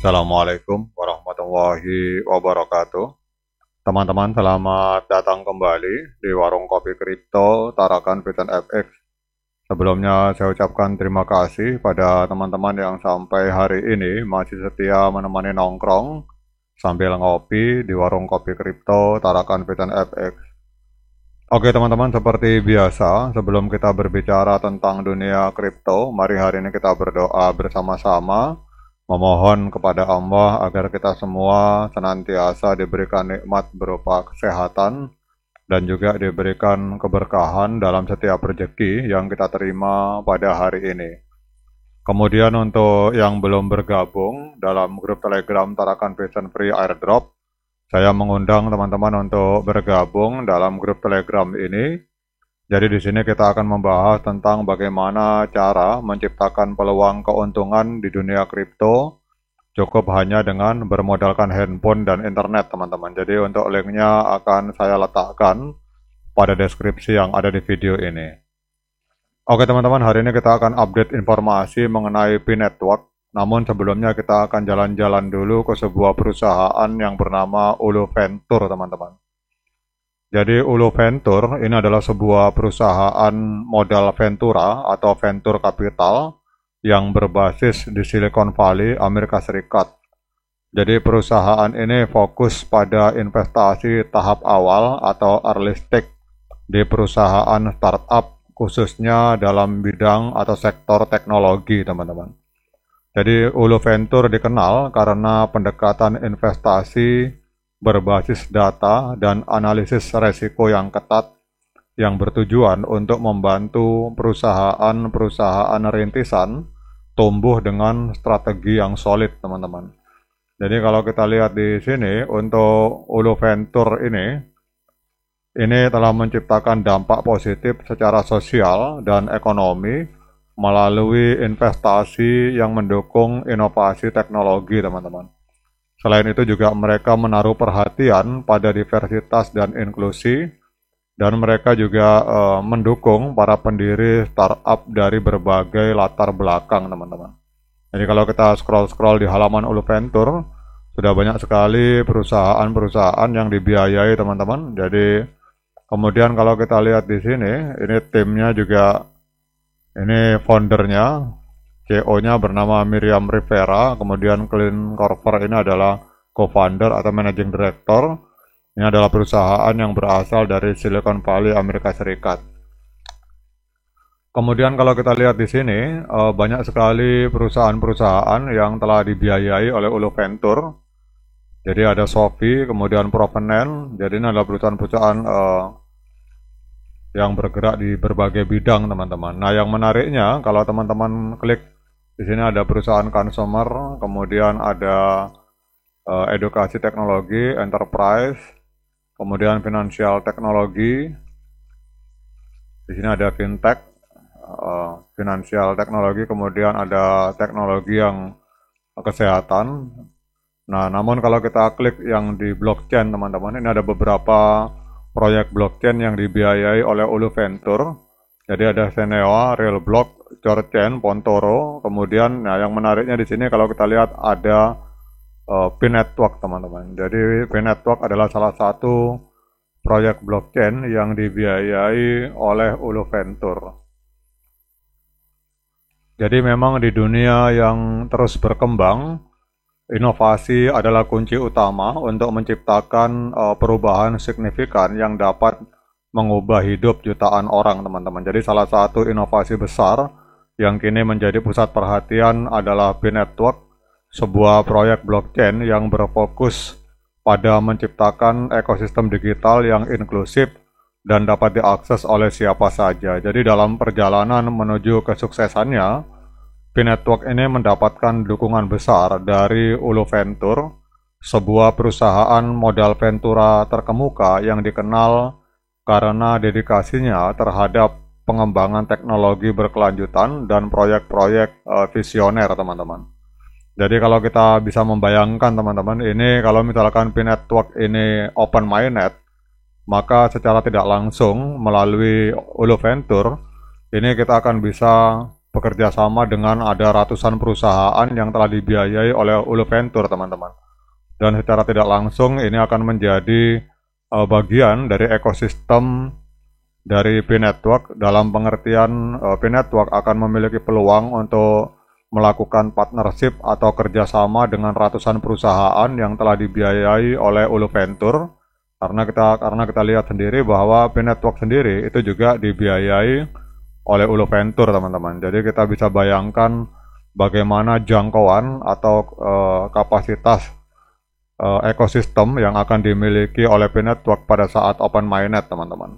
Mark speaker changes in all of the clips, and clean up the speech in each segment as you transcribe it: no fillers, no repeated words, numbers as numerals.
Speaker 1: Assalamualaikum warahmatullahi wabarakatuh. Teman-teman, selamat datang kembali di Warung Kopi Kripto Tarakan Bitten FX. Sebelumnya saya ucapkan terima kasih pada teman-teman yang sampai hari ini masih setia menemani nongkrong sambil ngopi di Warung Kopi Kripto Tarakan Bitten FX. Oke teman-teman, seperti biasa, sebelum kita berbicara tentang dunia kripto, mari hari ini kita berdoa bersama-sama, memohon kepada Allah agar kita semua senantiasa diberikan nikmat berupa kesehatan dan juga diberikan keberkahan dalam setiap rezeki yang kita terima pada hari ini. Kemudian untuk yang belum bergabung dalam grup Telegram Tarakan Vision Free Airdrop, saya mengundang teman-teman untuk bergabung dalam grup Telegram ini. Jadi di sini kita akan membahas tentang bagaimana cara menciptakan peluang keuntungan di dunia kripto cukup hanya dengan bermodalkan handphone dan internet, teman-teman. Jadi untuk linknya akan saya letakkan pada deskripsi yang ada di video ini. Oke teman-teman, hari ini kita akan update informasi mengenai P-Network. Namun sebelumnya kita akan jalan-jalan dulu ke sebuah perusahaan yang bernama Ulu Venture, teman-teman. Jadi Ulu Venture ini adalah sebuah perusahaan modal ventura atau venture capital yang berbasis di Silicon Valley, Amerika Serikat. Jadi perusahaan ini fokus pada investasi tahap awal atau early stage di perusahaan startup khususnya dalam bidang atau sektor teknologi, teman-teman. Jadi Ulu Venture dikenal karena pendekatan investasi berbasis data dan analisis resiko yang ketat yang bertujuan untuk membantu perusahaan-perusahaan rintisan tumbuh dengan strategi yang solid, teman-teman. Jadi kalau kita lihat di sini untuk Ulu Venture ini telah menciptakan dampak positif secara sosial dan ekonomi melalui investasi yang mendukung inovasi teknologi, teman-teman. Selain itu juga mereka menaruh perhatian pada diversitas dan inklusi, dan mereka juga mendukung para pendiri startup dari berbagai latar belakang, teman-teman. Jadi kalau kita scroll-scroll di halaman Ulu Venture, sudah banyak sekali perusahaan-perusahaan yang dibiayai, teman-teman. Jadi kemudian kalau kita lihat di sini, ini timnya juga, ini foundernya, CEO-nya bernama Miriam Rivera, kemudian Clint Corver ini adalah co-founder atau managing director. Ini adalah perusahaan yang berasal dari Silicon Valley, Amerika Serikat. Kemudian kalau kita lihat di sini, banyak sekali perusahaan-perusahaan yang telah dibiayai oleh Ulu Venture. Jadi ada Sophie, kemudian Provenance. Jadi ini adalah perusahaan-perusahaan yang bergerak di berbagai bidang, teman-teman. Nah, yang menariknya kalau teman-teman klik di sini ada perusahaan consumer, kemudian ada edukasi teknologi, enterprise, kemudian financial teknologi. Di sini ada fintech, financial teknologi, kemudian ada teknologi yang kesehatan. Nah, namun kalau kita klik yang di blockchain, teman-teman, ini ada beberapa proyek blockchain yang dibiayai oleh Ulu Venture. Jadi ada Senewa, Realblock, Thorchain, Pontoro. Kemudian, nah yang menariknya di sini kalau kita lihat ada P-Network, teman-teman. Jadi P-Network adalah salah satu proyek blockchain yang dibiayai oleh Ulu Venture. Jadi memang di dunia yang terus berkembang, inovasi adalah kunci utama untuk menciptakan perubahan signifikan yang dapat mengubah hidup jutaan orang, teman-teman. Jadi salah satu inovasi besar yang kini menjadi pusat perhatian adalah P-Network, sebuah proyek blockchain yang berfokus pada menciptakan ekosistem digital yang inklusif dan dapat diakses oleh siapa saja. Jadi dalam perjalanan menuju kesuksesannya, P-Network ini mendapatkan dukungan besar dari Ulu Venture, sebuah perusahaan modal ventura terkemuka yang dikenal karena dedikasinya terhadap pengembangan teknologi berkelanjutan dan proyek-proyek visioner, teman-teman. Jadi kalau kita bisa membayangkan, teman-teman, ini kalau misalkan P-Network ini open-minded, maka secara tidak langsung melalui Ulu Venture, ini kita akan bisa bekerja sama dengan ada ratusan perusahaan yang telah dibiayai oleh Ulu Venture, teman-teman. Dan secara tidak langsung ini akan menjadi bagian dari ekosistem dari P-Network, dalam pengertian P-Network akan memiliki peluang untuk melakukan partnership atau kerjasama dengan ratusan perusahaan yang telah dibiayai oleh Ulu Venture, karena kita lihat sendiri bahwa P-Network sendiri itu juga dibiayai oleh Ulu Venture, teman-teman. Jadi kita bisa bayangkan bagaimana jangkauan atau kapasitas ekosistem yang akan dimiliki oleh P-Network pada saat open mainnet, teman-teman.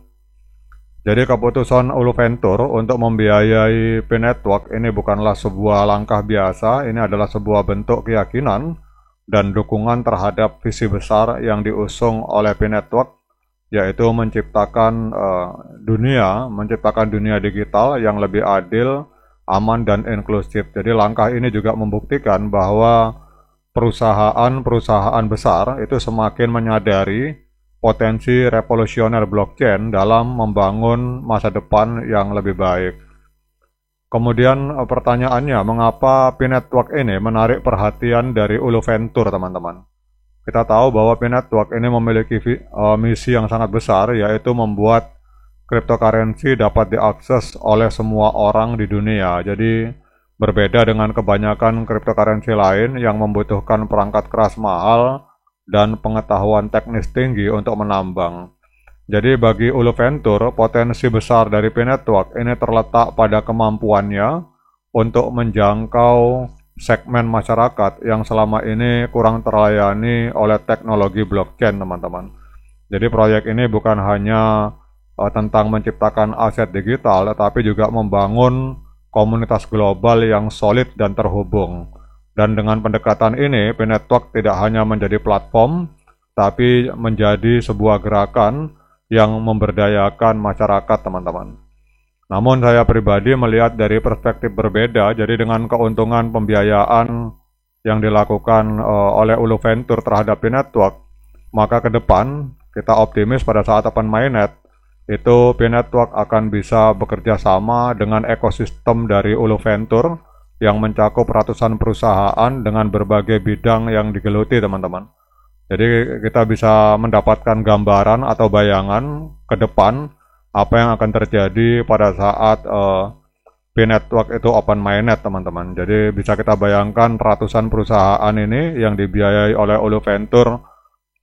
Speaker 1: Jadi keputusan Ulu Venture untuk membiayai P-Network ini bukanlah sebuah langkah biasa, ini adalah sebuah bentuk keyakinan dan dukungan terhadap visi besar yang diusung oleh P-Network, yaitu menciptakan dunia digital yang lebih adil, aman, dan inklusif. Jadi langkah ini juga membuktikan bahwa perusahaan-perusahaan besar itu semakin menyadari potensi revolusioner blockchain dalam membangun masa depan yang lebih baik. Kemudian pertanyaannya, mengapa P-Network ini menarik perhatian dari Ulu Venture, teman-teman? Kita tahu bahwa P-Network ini memiliki misi yang sangat besar, yaitu membuat cryptocurrency dapat diakses oleh semua orang di dunia. Jadi berbeda dengan kebanyakan cryptocurrency lain yang membutuhkan perangkat keras mahal dan pengetahuan teknis tinggi untuk menambang. Jadi bagi Ulu Venture, potensi besar dari P-Network ini terletak pada kemampuannya untuk menjangkau segmen masyarakat yang selama ini kurang terlayani oleh teknologi blockchain, teman-teman. Jadi proyek ini bukan hanya tentang menciptakan aset digital, tetapi juga membangun komunitas global yang solid dan terhubung. Dan dengan pendekatan ini, P-Network tidak hanya menjadi platform, tapi menjadi sebuah gerakan yang memberdayakan masyarakat, teman-teman. Namun saya pribadi melihat dari perspektif berbeda, jadi dengan keuntungan pembiayaan yang dilakukan oleh Ulu Venture terhadap P-Network, maka ke depan kita optimis pada saat open mainnet, itu P-Network akan bisa bekerja sama dengan ekosistem dari Ulu Venture yang mencakup ratusan perusahaan dengan berbagai bidang yang digeluti, teman-teman. Jadi kita bisa mendapatkan gambaran atau bayangan ke depan apa yang akan terjadi pada saat P-Network itu open mainnet, teman-teman. Jadi bisa kita bayangkan ratusan perusahaan ini yang dibiayai oleh Ulu Venture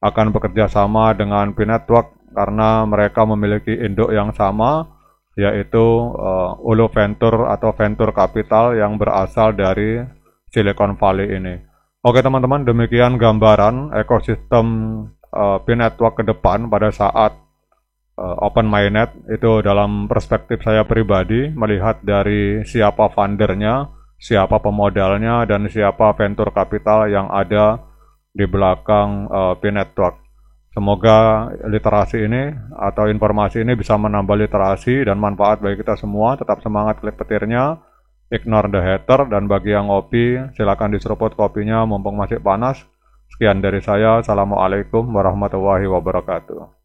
Speaker 1: akan bekerja sama dengan P-Network karena mereka memiliki induk yang sama, yaitu Ulu Venture atau Venture Capital yang berasal dari Silicon Valley ini. Oke, teman-teman, demikian gambaran ekosistem P-Network ke depan pada saat open mainnet. Itu dalam perspektif saya pribadi, melihat dari siapa fundernya, siapa pemodalnya, dan siapa venture capital yang ada di belakang P-Network. Semoga literasi ini atau informasi ini bisa menambah literasi dan manfaat bagi kita semua. Tetap semangat, klik petirnya, ignore the hater, dan bagi yang ngopi, silakan diseruput kopinya mumpung masih panas. Sekian dari saya, Assalamualaikum warahmatullahi wabarakatuh.